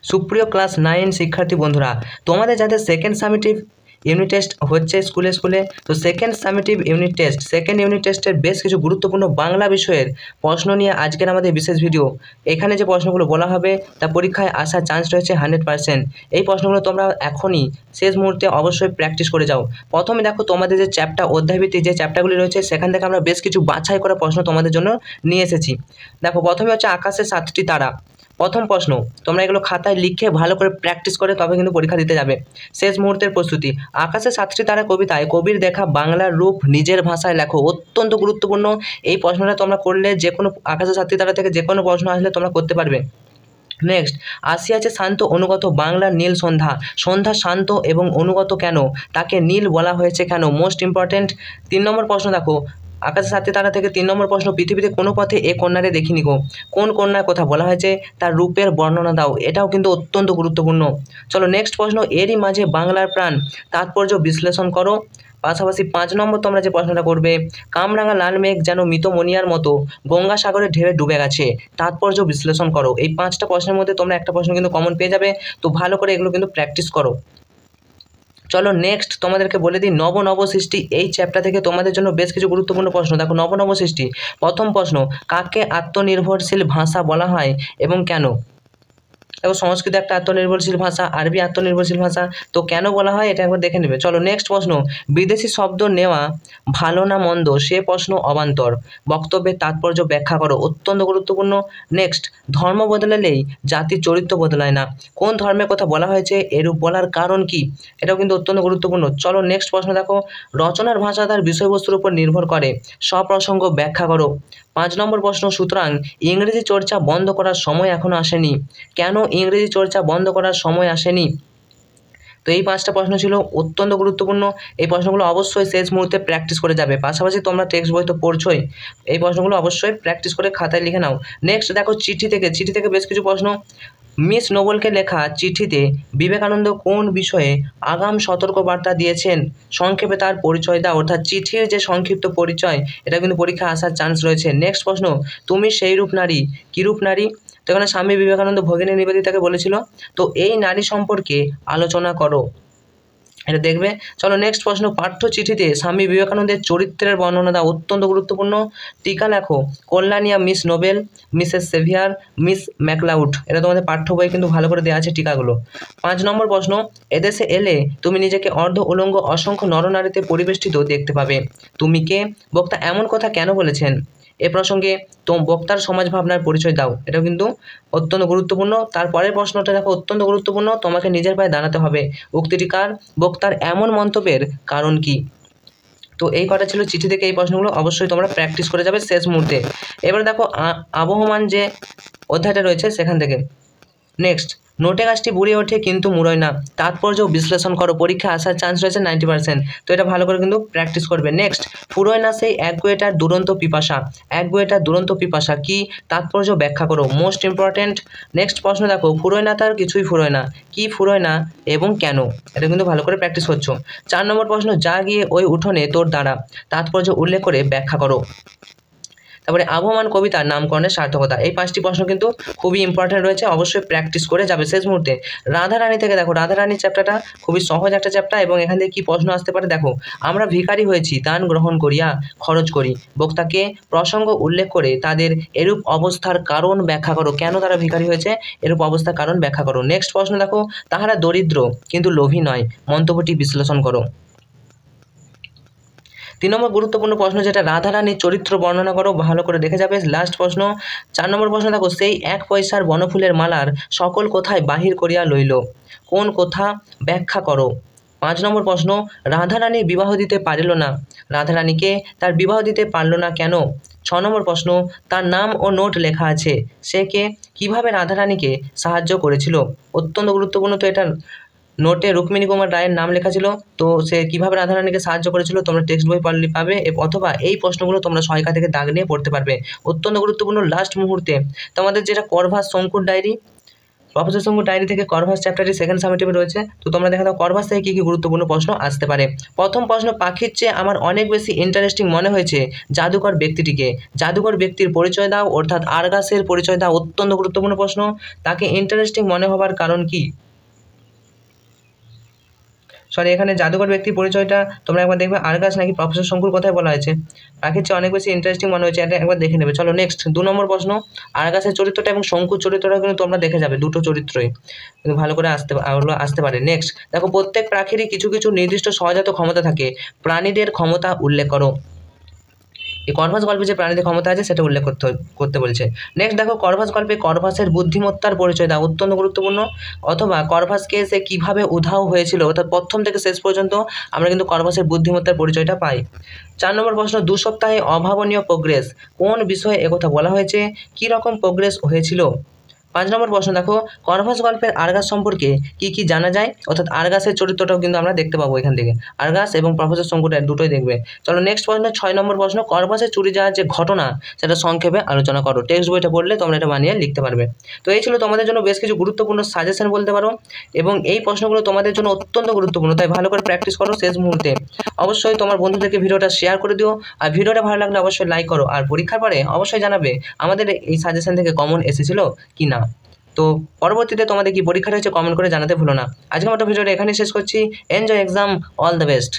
সুপ্রিয় ক্লাস 9 শিক্ষার্থী বন্ধুরা, তোমাদের যাদের সেকেন্ড সামেটিভ ইউনিট টেস্ট হচ্ছে স্কুলে তো সেকেন্ড সামেটিভ ইউনিট টেস্ট টেস্টের বেশ কিছু গুরুত্বপূর্ণ বাংলা বিষয়ের প্রশ্ন নিয়ে আজকের আমাদের বিশেষ ভিডিও। এখানে যে প্রশ্নগুলো বলা হবে তা পরীক্ষায় আসার চান্স রয়েছে 100%। এই প্রশ্নগুলো তোমরা এখনই শেষ মুহূর্তে অবশ্যই প্র্যাকটিস করে যাও। প্রথমে দেখো তোমাদের যে চ্যাপ্টার অধ্যায়ভিত্তিক যে চ্যাপ্টারগুলি রয়েছে সেখান থেকে আমরা বেশ কিছু বাছাই করা প্রশ্ন তোমাদের জন্য নিয়ে এসেছি। দেখো প্রথমে হচ্ছে আকাশে 7টি তারা। প্রথম প্রশ্ন, তোমরা এগুলো খাতায় লিখে ভালো করে প্র্যাকটিস করে তবে কিন্তু পরীক্ষা দিতে যাবে। শেষ মুহূর্তের প্রস্তুতি, আকাশে 7টি তারা কবিতায় কবির দেখা বাংলার রূপ নিজের ভাষায় লেখো। অত্যন্ত গুরুত্বপূর্ণ এই প্রশ্নটা তোমরা করলে যে কোনো আকাশে 7টি তারা থেকে যে কোনো প্রশ্ন আসলে তোমরা করতে পারবে। নেক্সট, আসিয়াছে শান্ত অনুগত বাংলার নীল সন্ধ্যা। সন্ধ্যা শান্ত এবং অনুগত কেন, তাকে নীল বলা হয়েছে কেন? Most important. 3 নম্বর প্রশ্ন দেখো, আকাশে 7টি তারা থেকে 3 নম্বর প্রশ্ন, পৃথিবীতে কোনো পথে এ কন্যারে দেখিনি গো। কোন কন্যার কথা বলা হয়েছে, তার রূপের বর্ণনা দাও। এটাও কিন্তু অত্যন্ত গুরুত্বপূর্ণ। চলো নেক্সট প্রশ্ন, এরই মাঝে বাংলার প্রাণ, তাৎপর্য বিশ্লেষণ করো। পাশাপাশি 5 নম্বর তোমরা যে প্রশ্নটা করবে, কামরাঙা লাল মেঘ যেন মিতমনিয়ার মতো গঙ্গাসাগরের ঢেউয়ে ডুবে গেছে, তাৎপর্য বিশ্লেষণ করো। এই 5টা প্রশ্নের মধ্যে তোমরা একটা প্রশ্ন কিন্তু কমন পেয়ে যাবে, তো ভালো করে এগুলো কিন্তু প্র্যাকটিস করো। চলো নেক্সট তোমাদেরকে বলে দিই নব সৃষ্টি। এই চ্যাপ্টার থেকে তোমাদের জন্য বেশ কিছু গুরুত্বপূর্ণ প্রশ্ন। দেখো নব সৃষ্টি, প্রথম প্রশ্ন, কাকে আত্মনির্ভরশীল ভাষা বলা হয় এবং কেন? দেখো সংস্কৃত একটা আত্মনির্ভরশীল ভাষা, আরবি আত্মনির্ভরশীল ভাষা, তো কেন বলা হয় এটা একবার দেখে নেবে। চলো নেক্সট প্রশ্ন, বিদেশি শব্দ নেওয়া ভালো না মন্দ সে প্রশ্ন অবান্তর, বক্তব্যের তাৎপর্য ব্যাখ্যা করো। অত্যন্ত গুরুত্বপূর্ণ। নেক্সট, ধর্ম বদলালেই জাতির চরিত্র বদলায় না, কোন ধর্মের কথা বলা হয়েছে, এরূপ বলার কারণ কি? এটাও কিন্তু অত্যন্ত গুরুত্বপূর্ণ। চলো নেক্সট প্রশ্ন দেখো, রচনার ভাষা তার বিষয়বস্তুর উপর নির্ভর করে, সপ্রসঙ্গ ব্যাখ্যা করো। 5 নম্বর প্রশ্ন, সুতরাং ইংরেজি চর্চা বন্ধ করার সময় এখনো আসেনি, কেন ইংরেজি চর্চা বন্ধ করার সময় আসেনি? তো এই 5টা প্রশ্ন ছিল অত্যন্ত গুরুত্বপূর্ণ। এই প্রশ্নগুলো অবশ্যই শেষ মুহূর্তে প্র্যাকটিস করে যাবে। পাশাপাশি তোমরা টেক্সট বই তো পড়ছোই, এই প্রশ্নগুলো অবশ্যই প্র্যাকটিস করে খাতায় লিখে নাও। নেক্সট দেখো চিঠি থেকে বেশ কিছু প্রশ্ন। মিস নোবেলকে লেখা চিঠিতে বিবেকানন্দ কোন বিষয়ে আগাম সতর্কবার্তা দিয়েছেন, সংক্ষেপে তার পরিচয় দাও। অর্থাৎ চিঠির যে সংক্ষিপ্ত পরিচয়, এটা কিন্তু পরীক্ষা আসার চান্স রয়েছে। নেক্সট প্রশ্ন, তুমি সেই রূপ নারী, কিরূপ নারী? তো এখানে স্বামী বিবেকানন্দ ভগিনী নিবেদিতাকে বলেছিল, তো এই নারী সম্পর্কে আলোচনা করো, এটা দেখবে। চলো নেক্সট প্রশ্ন, পাঠ্য চিঠিতে স্বামী বিবেকানন্দের চরিত্রের বর্ণনা দাও। অত্যন্ত গুরুত্বপূর্ণ। টিকা লেখো, কল্যাণিয়া Miss Noble, Mrs Sevier, Miss MacLeod. এটা তোমাদের পাঠ্য বই কিন্তু ভালো করে দেওয়া আছে টিকাগুলো। 5 নম্বর প্রশ্ন, এদেশে এলে তুমি নিজেকে অর্ধ উলঙ্গ অসংখ্য নরনারীতে পরিবেষ্টিত দেখতে পাবে, তুমি কে? বক্তা এমন কথা কেন বলেছেন? এ প্রসঙ্গে বক্তার সমাজ ভাবনার পরিচয় দাও। এটাও কিন্তু অত্যন্ত গুরুত্বপূর্ণ। তারপরের প্রশ্নটা দেখো অত্যন্ত গুরুত্বপূর্ণ, তোমাকে নিজের পায়ে দাঁড়াতে হবে। উক্তিটি কার? বক্তার এমন মন্তব্যের কারণ কি? তো এই কটা ছিল চিঠি থেকে এই প্রশ্নগুলো, অবশ্যই তোমরা প্র্যাকটিস করে যাবে শেষ মুহূর্তে। এবার দেখো আবহমান যে অধ্যায়টা রয়েছে সেখান থেকে। নেক্সট, নোটে গাছটি বুড়ে ওঠে কিন্তু মুড়োয় না, তাৎপর্য বিশ্লেষণ করো। পরীক্ষা আসার চান্স রয়েছে 90%, তো এটা ভালো করে কিন্তু প্র্যাকটিস করবে। নেক্সট, ফুরোয় না সেই এক গুয়েটার দুরন্ত পিপাসা, এক গুয়েটার দুরন্ত পিপাসা কি, তাৎপর্য ব্যাখ্যা করো। Most important. নেক্সট প্রশ্ন দেখো, ফুরোয় না তার কিছুই ফুরোয় না, কি ফুরোয় না এবং কেন? এটা কিন্তু ভালো করে প্র্যাকটিস করছো। 4 নম্বর প্রশ্ন, যা গিয়ে ওই উঠোনে তোর দ্বারা, তাৎপর্য উল্লেখ করে ব্যাখ্যা করো। তারপরে আবহমান কবিতার নামকরণের সার্থকতা। এই 5টি প্রশ্ন কিন্তু খুবই ইম্পর্টেন্ট রয়েছে, অবশ্যই প্র্যাকটিস করে যাবে শেষ মুহূর্তে। রাধারানী থেকে দেখো, রাধারানীর চ্যাপ্টারটা খুবই সহজ একটা চ্যাপ্টার এবং এখান থেকে কী প্রশ্ন আসতে পারে দেখো, আমরা ভিখারি হয়েছি দান গ্রহণ করিয়া খরচ করি, বক্তাকে প্রসঙ্গ উল্লেখ করে তাদের এরূপ অবস্থার কারণ ব্যাখ্যা করো। কেন তারা ভিখারি হয়েছে, এরূপ অবস্থার কারণ ব্যাখ্যা করো। নেক্সট প্রশ্ন দেখো, তাহারা দরিদ্র কিন্তু লোভী নয়, মন্তব্যটি বিশ্লেষণ করো। 3 নম্বর গুরুত্বপূর্ণ প্রশ্ন যেটা, রাধারানীর চরিত্র বর্ণনা করো, ভালো করে দেখে যাবে। লাস্ট প্রশ্ন 4 নম্বর প্রশ্ন দেখো, সেই 1 পয়সার বনফুলের মালার সকল কোথায় বাহির করিয়া লইল, কোন কথা ব্যাখ্যা করো। 5 নম্বর প্রশ্ন, রাধারানী বিবাহ দিতে পারিল না, রাধারানীকে তার বিবাহ দিতে পারল না কেন? 6 নম্বর প্রশ্ন, তার নাম ও নোট লেখা আছে, সে কে, কীভাবে রাধারানীকে সাহায্য করেছিল? অত্যন্ত গুরুত্বপূর্ণ। তো এটা নোটে রুক্মিণী কুমার রায়ের নাম লেখা ছিল, তো সে কীভাবে রাধারানীকে সাহায্য করেছিল তোমরা টেক্সট বই পড়লে পাবে, অথবা এই প্রশ্নগুলো তোমরা সহায়িকা থেকে দাগ নিয়ে পড়তে পারবে। অত্যন্ত গুরুত্বপূর্ণ। লাস্ট মুহূর্তে তোমাদের যেটা করভাস শঙ্কুর ডায়েরি, প্রফেসর শঙ্কু ডায়েরি থেকে করভাস চ্যাপ্টারটি সেকেন্ড সামেটিভে রয়েছে। তো তোমরা দেখে দাও করভাস থেকে কী কী গুরুত্বপূর্ণ প্রশ্ন আসতে পারে। প্রথম প্রশ্ন, পাখির চেয়ে আমার অনেক বেশি ইন্টারেস্টিং মনে হয়েছে জাদুকর ব্যক্তিটিকে। জাদুকর ব্যক্তির পরিচয় দাও, অর্থাৎ আর্গাসের পরিচয় দাও। অত্যন্ত গুরুত্বপূর্ণ প্রশ্ন। তাকে ইন্টারেস্টিং মনে হবার কারণ কি? সরি, এখানে জাদুকর ব্যক্তির পরিচয়টা তোমরা একবার দেখবে আর্গাস নাকি প্রফেসর শঙ্কুর কথাই বলা হয়েছে। পাখির চেয়ে অনেক বেশি ইন্টারেস্টিং মনে হয়েছে, এটা একবার দেখে নেবে। চলো নেক্সট 2 নম্বর প্রশ্ন, আর্গাসের চরিত্রটা এবং শঙ্কুর চরিত্রটা কিন্তু তোমরা দেখে যাবে, দুটো চরিত্রই কিন্তু ভালো করে আসতে পারে। নেক্সট দেখো, প্রত্যেক পাখিরই কিছু কিছু নির্দিষ্ট সহজাত ক্ষমতা থাকে, প্রাণীদের ক্ষমতা উল্লেখ করো। এই করভাস গল্পে যে প্রাণীদের ক্ষমতা আছে সেটা উল্লেখ করতে বলছে। নেক্সট দেখো, করভাস গল্পে করভাসের বুদ্ধিমত্তার পরিচয় দাও। অত্যন্ত গুরুত্বপূর্ণ। অথবা করভাসকে সে কীভাবে উধাও হয়েছিল, অর্থাৎ প্রথম থেকে শেষ পর্যন্ত আমরা কিন্তু করভাসের বুদ্ধিমত্তার পরিচয়টা পাই। 4 নম্বর প্রশ্ন, 2 সপ্তাহে অভাবনীয় প্রোগ্রেস, কোন বিষয়ে একথা বলা হয়েছে, কী রকম প্রোগ্রেস হয়েছিল? 5 নম্বর প্রশ্ন দেখো, করভাস গল্পের আর্গাস সম্পর্কে কি কি জানা যায়, অর্থাৎ আর্গাসের চরিত্রটাও কিন্তু আমরা দেখতে পাবো এখান থেকে। আর্গাস এবং প্রফেসর শঙ্কুটা দুটোই দেখবে। চলো নেক্সট প্রশ্ন 6 নম্বর প্রশ্ন, করভাসের চুরি যাওয়ার যে ঘটনা সেটা সংক্ষেপে আলোচনা করো। টেক্সট বইটা পড়লে তোমরা এটা বানিয়ে লিখতে পারবে। তো এই ছিল তোমাদের জন্য বেশ কিছু গুরুত্বপূর্ণ সাজেশন বলতে পারো, এবং এই প্রশ্নগুলো তোমাদের জন্য অত্যন্ত গুরুত্বপূর্ণ, তাই ভালো করে প্র্যাকটিস করো শেষ মুহূর্তে। অবশ্যই তোমার বন্ধুদেরকে ভিডিওটা শেয়ার করে দিও, আর ভিডিওটা ভালো লাগলে অবশ্যই লাইক করো, আর পরীক্ষার পরে অবশ্যই জানাবে আমাদের এই সাজেশন থেকে কমন এসেছিল কি না। তো পরবর্তীতে তোমাদের কি পরীক্ষাটা হচ্ছে কমেন্ট করে জানাতে ভুলো না। আজকের মতো ভিডিওটা এখানেই শেষ করছি। Enjoy exam, all the best.